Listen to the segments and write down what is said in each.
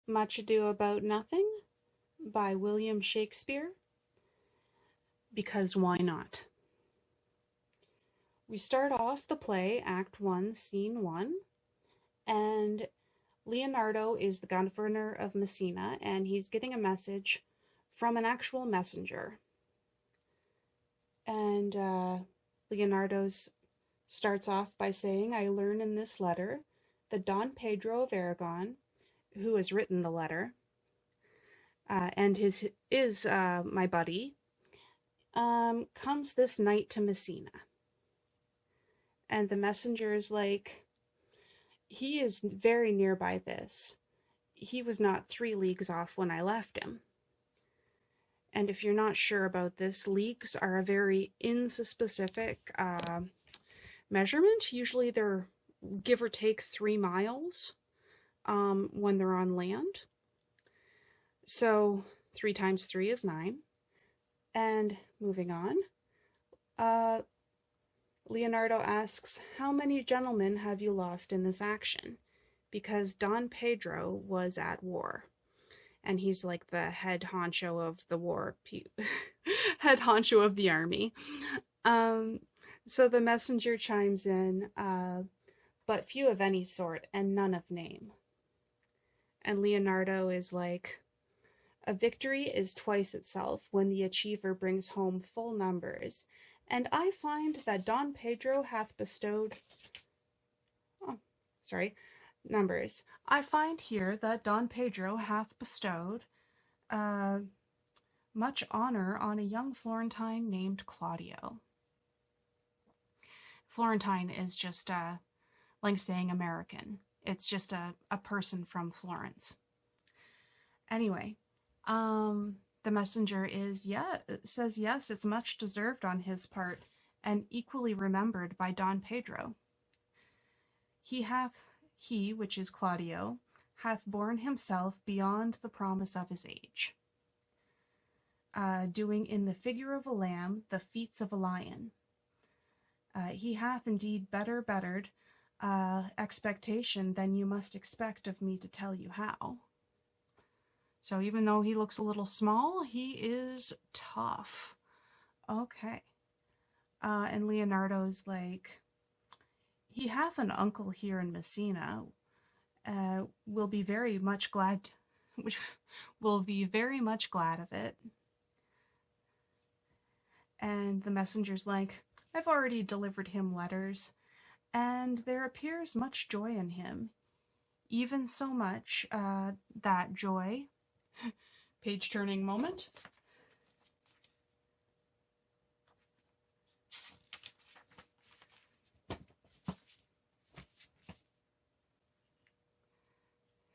Much Ado About Nothing by William Shakespeare, because why not? We start off the play, Act 1, Scene 1, and Leonardo is the governor of Messina, and he's getting a message from an actual messenger. And Leonardo starts off by saying, I learn in this letter that Don Pedro of Aragon, who has written the letter, and is my buddy, comes this night to Messina. And the messenger is like, he is very nearby this. He was not 3 leagues off when I left him. And if you're not sure about this, leagues are a very inspecific measurement. Usually they're give or take 3 miles when they're on land. So 3 times 3 is 9. And moving on, Leonardo asks, how many gentlemen have you lost in this action? Because Don Pedro was at war. And he's like the head honcho of the war, head honcho of the army. So the messenger chimes in, but few of any sort, and none of name. And Leonardo is like, a victory is twice itself when the achiever brings home full numbers, and I find that Don Pedro hath bestowed... numbers. I find here that Don Pedro hath bestowed much honor on a young Florentine named Claudio. Florentine is just like saying American. It's just a person from Florence. Anyway, the messenger says yes, it's much deserved on his part, and equally remembered by Don Pedro. He, which is Claudio, hath borne himself beyond the promise of his age, doing in the figure of a lamb the feats of a lion. He hath indeed better bettered expectation than you must expect of me to tell you how. So even though he looks a little small, he is tough. Okay. And Leonardo's like, he hath an uncle here in Messina, will be very much glad of it. And the messenger's like, I've already delivered him letters, and there appears much joy in him, even so much that joy... Page turning moment.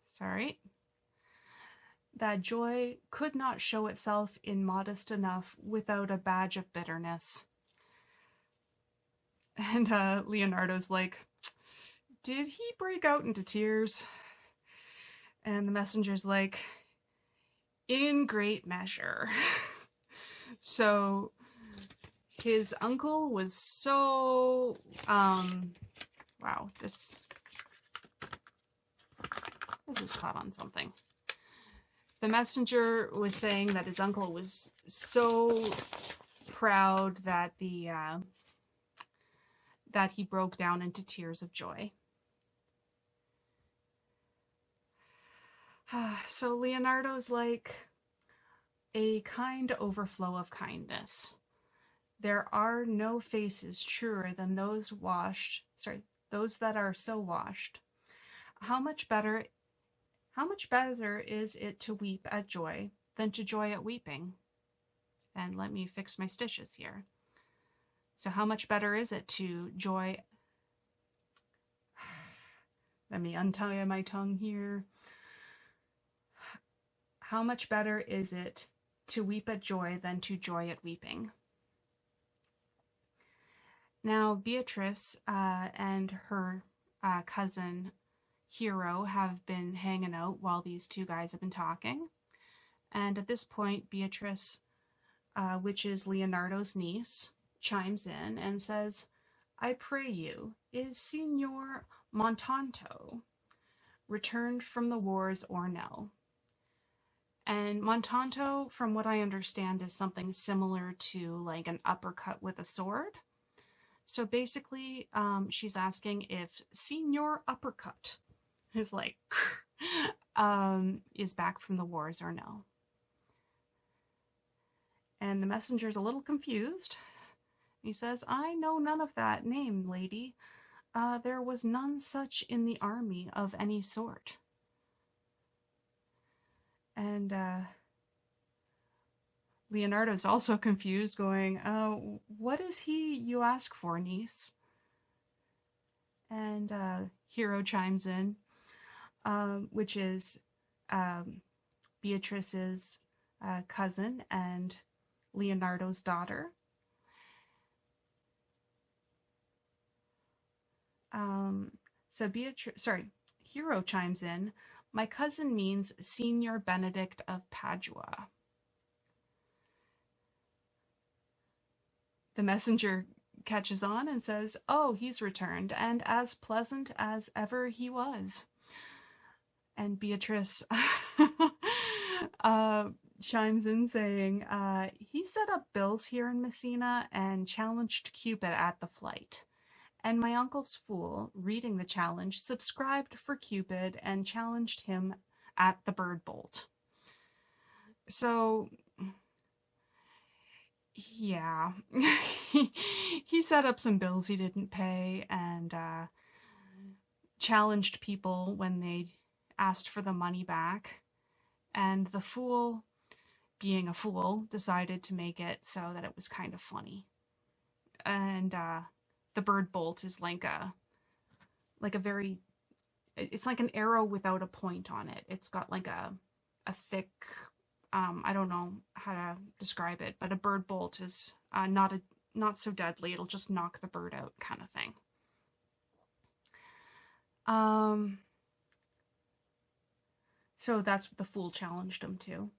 Sorry. That joy could not show itself in modest enough without a badge of bitterness. And Leonardo's like, did he break out into tears? And the messenger's like, in great measure. So his uncle was so, wow, this is caught on something. The messenger was saying that his uncle was so proud that that he broke down into tears of joy. So Leonardo's like, a kind overflow of kindness. There are no faces truer than those that are so washed. How much better is it to weep at joy than to joy at weeping? And let me fix my stitches here. So how much better is it to joy... Let me untie my tongue here. How much better is it to weep at joy than to joy at weeping? Now, Beatrice and her cousin Hero have been hanging out while these two guys have been talking. And at this point, Beatrice, which is Leonardo's niece, chimes in and says, I pray you, is Signor Montanto returned from the wars or no? And Montanto, from what I understand, is something similar to like an uppercut with a sword. So basically, she's asking if Senior Uppercut is like, is back from the wars or no. And the messenger's a little confused. He says, I know none of that name, lady. There was none such in the army of any sort. And Leonardo's also confused, going, what is he you ask for, niece? And Hero chimes in, which is Beatrice's cousin and Leonardo's daughter. Hero chimes in, my cousin means Senior Benedict of Padua. The messenger catches on and says, oh, he's returned, and as pleasant as ever he was. And Beatrice chimes in saying, he set up bills here in Messina and challenged Cupid at the flight. And my uncle's fool, reading the challenge, subscribed for Cupid and challenged him at the Bird Bolt. So, yeah, he set up some bills he didn't pay and challenged people when they asked for the money back. And the fool, being a fool, decided to make it so that it was kind of funny. And the Bird Bolt is like a very, it's like an arrow without a point on it. It's got like a thick, I don't know how to describe it, but a bird bolt is not so deadly. It'll just knock the bird out, kind of thing. So that's what the fool challenged him to.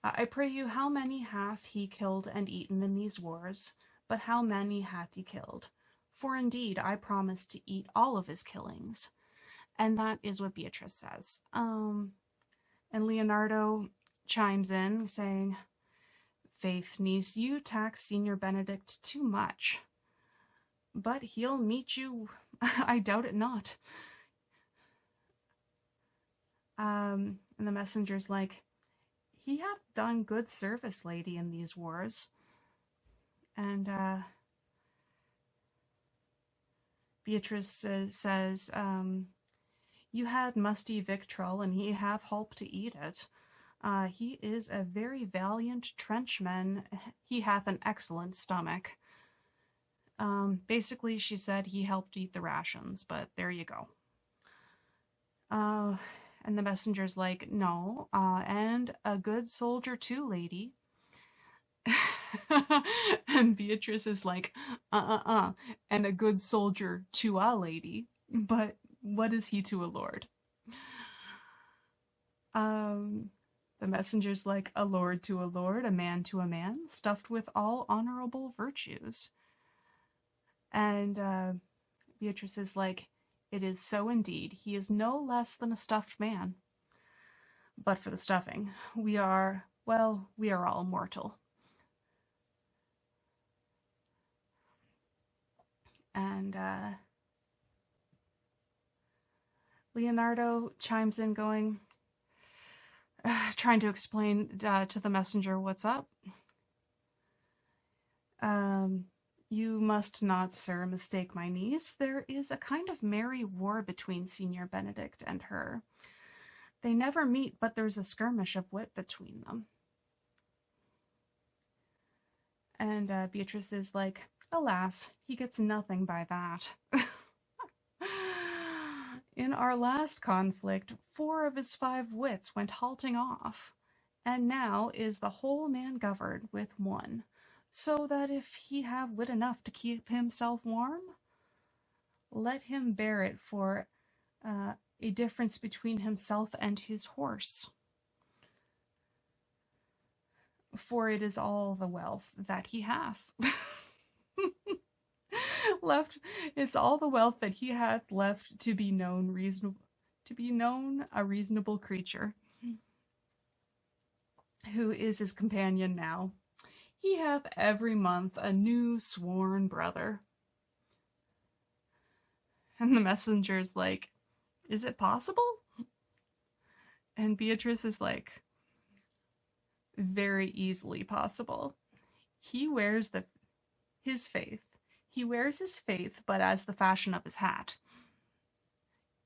I pray you, how many hath he killed and eaten in these wars? But how many hath he killed? For indeed I promise to eat all of his killings. And that is what Beatrice says. And Leonardo chimes in, saying, faith, niece, you tax Senior Benedict too much. But he'll meet you, I doubt it not. And the messenger's like, he hath done good service, lady, in these wars. And Beatrice says, you had musty victual, and he hath holp to eat it. He is a very valiant trenchman. He hath an excellent stomach. Basically, she said he helped eat the rations, but there you go. And the messenger's like, no, and a good soldier too, lady. And Beatrice is like, and a good soldier to a lady, but what is he to a lord? The messenger's like, a lord to a lord, a man to a man, stuffed with all honorable virtues. And Beatrice is like, it is so indeed. He is no less than a stuffed man. But for the stuffing, we are all mortal. And Leonardo chimes in, going, trying to explain to the messenger what's up. You must not, sir, mistake my niece. There is a kind of merry war between Senior Benedict and her. They never meet, but there's a skirmish of wit between them. And Beatrice is like, alas, he gets nothing by that. In our last conflict, 4 of his 5 wits went halting off, and now is the whole man governed with 1, so that if he have wit enough to keep himself warm, let him bear it for a difference between himself and his horse. For it is all the wealth that he hath. Left is all the wealth that he hath left to be known a reasonable creature. who is his companion now, he hath every month a new sworn brother. And the messenger's like, is it possible? And Beatrice is like, very easily possible. He wears his faith. He wears his faith, but as the fashion of his hat.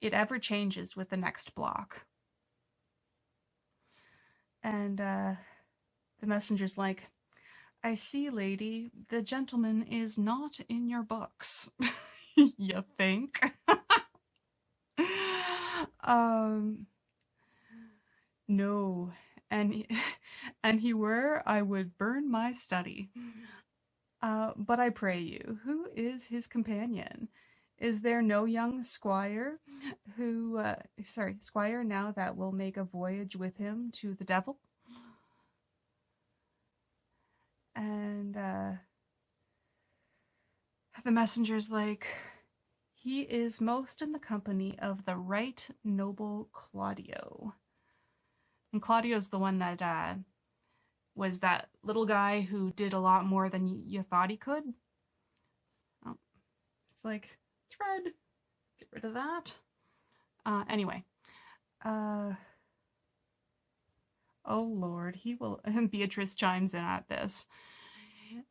It ever changes with the next block. And the messenger's like, I see, lady, the gentleman is not in your books. You think? No. And he were, I would burn my study. But I pray you, who is his companion? Is there no young squire squire now that will make a voyage with him to the devil? And the messenger's like, he is most in the company of the right noble Claudio. And Claudio's the one that was that little guy who did a lot more than you thought he could. Oh, it's like, thread, get rid of that. Anyway. Oh Lord, he will, and Beatrice chimes in at this.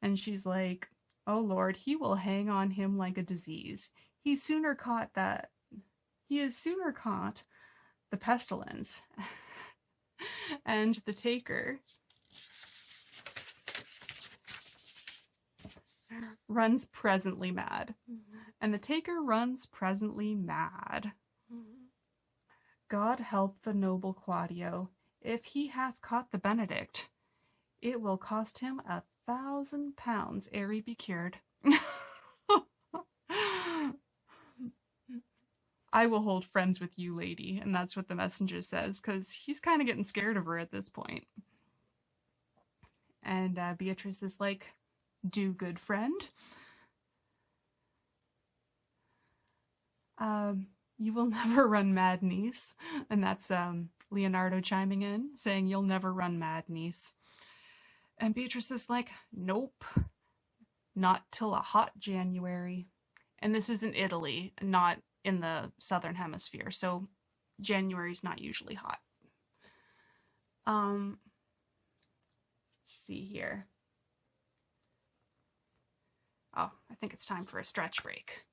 And she's like, oh Lord, he will hang on him like a disease. He is sooner caught the pestilence. And the taker runs presently mad. And the taker runs presently mad. God help the noble Claudio. If he hath caught the Benedict, it will cost him 1,000 pounds ere he be cured. I will hold friends with you, lady. And that's what the messenger says, because he's kind of getting scared of her at this point. And Beatrice is like, do good, friend. You will never run mad, niece. And that's Leonardo chiming in, saying, you'll never run mad, niece. And Beatrice is like, nope, not till a hot January. And this is in Italy, not in the southern hemisphere, so January's not usually hot. Let's see here. Oh, I think it's time for a stretch break.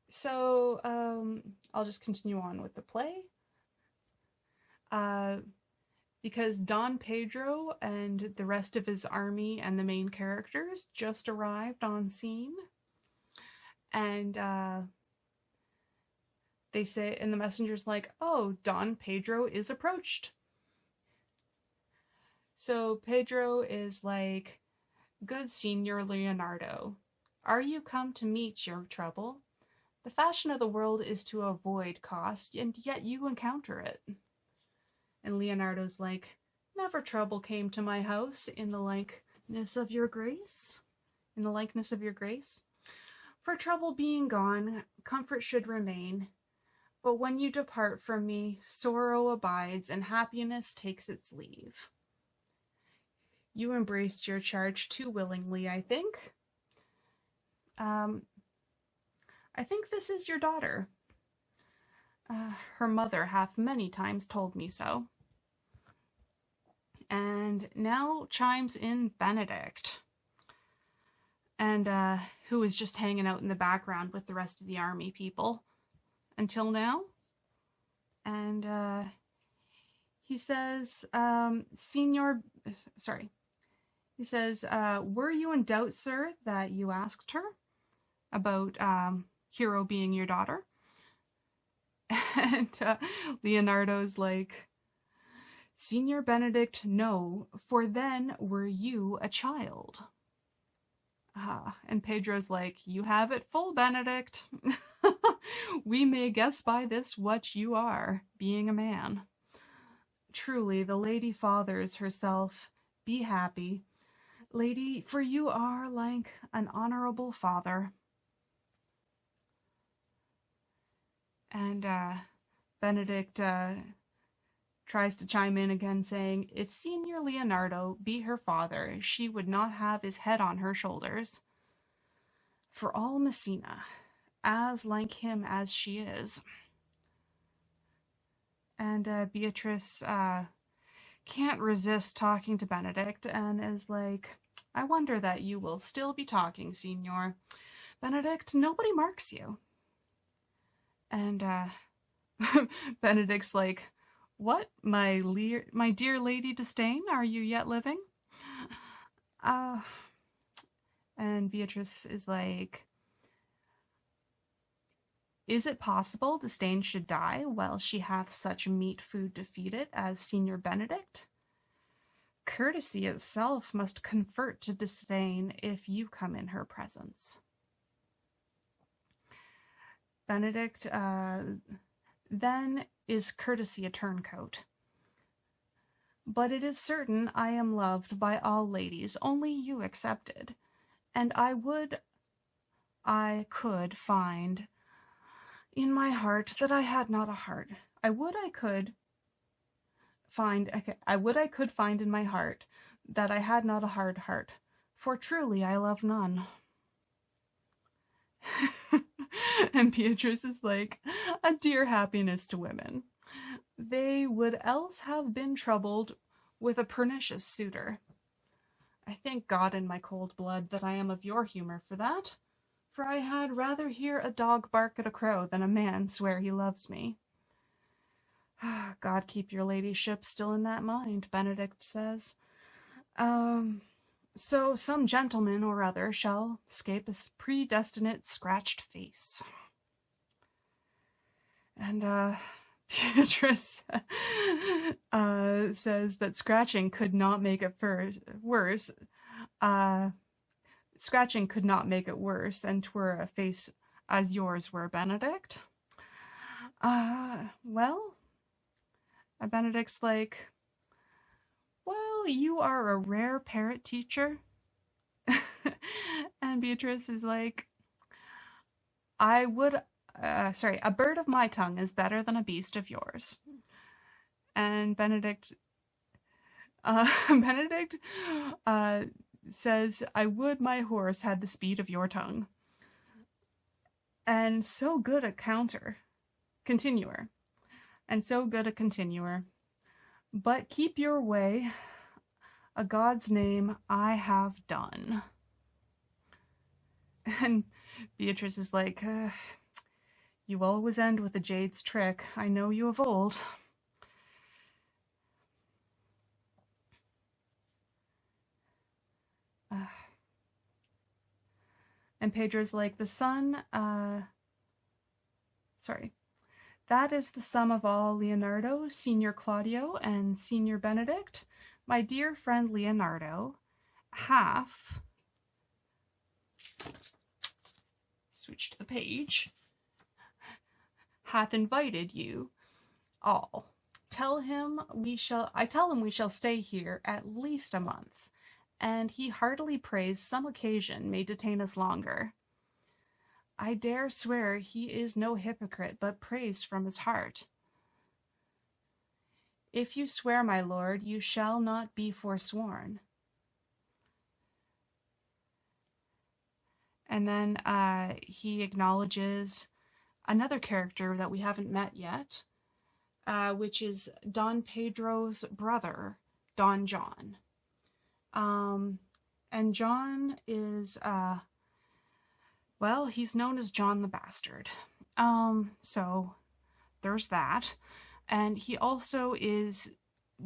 So, I'll just continue on with the play. Because Don Pedro and the rest of his army and the main characters just arrived on scene. And they say, and the messenger's like, oh, Don Pedro is approached. So Pedro is like, good Signor Leonardo, are you come to meet your trouble? The fashion of the world is to avoid cost, and yet you encounter it. And Leonardo's like, never trouble came to my house in the likeness of your grace. In the likeness of your grace. For trouble being gone, comfort should remain. But when you depart from me, sorrow abides and happiness takes its leave. You embraced your charge too willingly, I think. I think this is your daughter. Her mother hath many times told me so. And now chimes in Benedict. And who is just hanging out in the background with the rest of the army people until now. And he says, he says, were you in doubt, sir, that you asked her about Hero being your daughter? And Leonardo's like, Signor Benedict, no, for then were you a child. And Pedro's like, you have it full, Benedict. We may guess by this what you are, being a man. Truly, the lady fathers herself. Be happy, lady, for you are like an honorable father. And Benedict tries to chime in again, saying, if Senior Leonardo be her father, she would not have his head on her shoulders. For all Messina, as like him as she is. And Beatrice can't resist talking to Benedict and is like, I wonder that you will still be talking, Signor. Benedict, nobody marks you. And Benedict's like, what, my dear Lady Disdain, are you yet living? And Beatrice is like, is it possible Disdain should die while she hath such meat food to feed it as Senior Benedict? Courtesy itself must convert to disdain if you come in her presence. Benedict, then is courtesy a turncoat. But it is certain I am loved by all ladies, only you excepted, and I could find in my heart that I had not a heart. I would I could find in my heart that I had not a hard heart, for truly I love none. And Beatrice is like, a dear happiness to women. They would else have been troubled with a pernicious suitor. I thank God in my cold blood that I am of your humour for that, for I had rather hear a dog bark at a crow than a man swear he loves me. God keep your ladyship still in that mind, Benedict says. So some gentleman or other shall escape a predestinate scratched face. And Beatrice says that scratching could not make it worse. Scratching could not make it worse, and 'twere a face as yours were, Benedict. Well, Benedict's like, well, you are a rare parrot teacher. And Beatrice is like, a bird of my tongue is better than a beast of yours. And Benedict says, I would my horse had the speed of your tongue. And so good a continuer. And so good a continuer. But keep your way, a God's name I have done. And Beatrice is like, you always end with a jade's trick. I know you of old. And Pedro's like, that is the sum of all, Leonardo, Signor Claudio, and Signor Benedict. My dear friend Leonardo hath, switch to the page, hath invited you all. I tell him we shall stay here at least a month, and he heartily prays some occasion may detain us longer. I dare swear he is no hypocrite, but prays from his heart. If you swear, my lord, you shall not be forsworn. And then he acknowledges another character that we haven't met yet, which is Don Pedro's brother, Don John. And John is, he's known as John the Bastard. So there's that. And he also is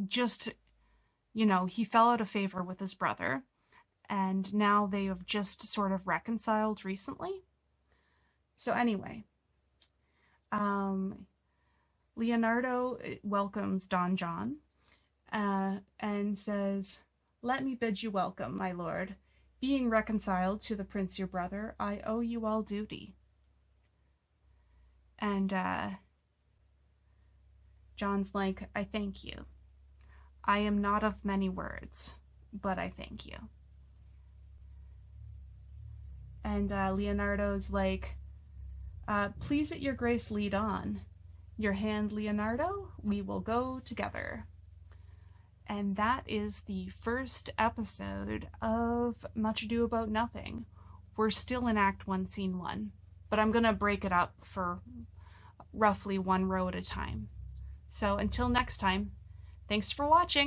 just, he fell out of favor with his brother. And now they have just sort of reconciled recently. So anyway, Leonardo welcomes Don John and says, let me bid you welcome, my lord. Being reconciled to the prince your brother, I owe you all duty. And John's like, I thank you. I am not of many words, but I thank you. And Leonardo's like, please at your grace lead on. Your hand, Leonardo, we will go together. And that is the first episode of Much Ado About Nothing. We're still in Act 1, Scene 1, but I'm going to break it up for roughly one row at a time. So until next time, thanks for watching!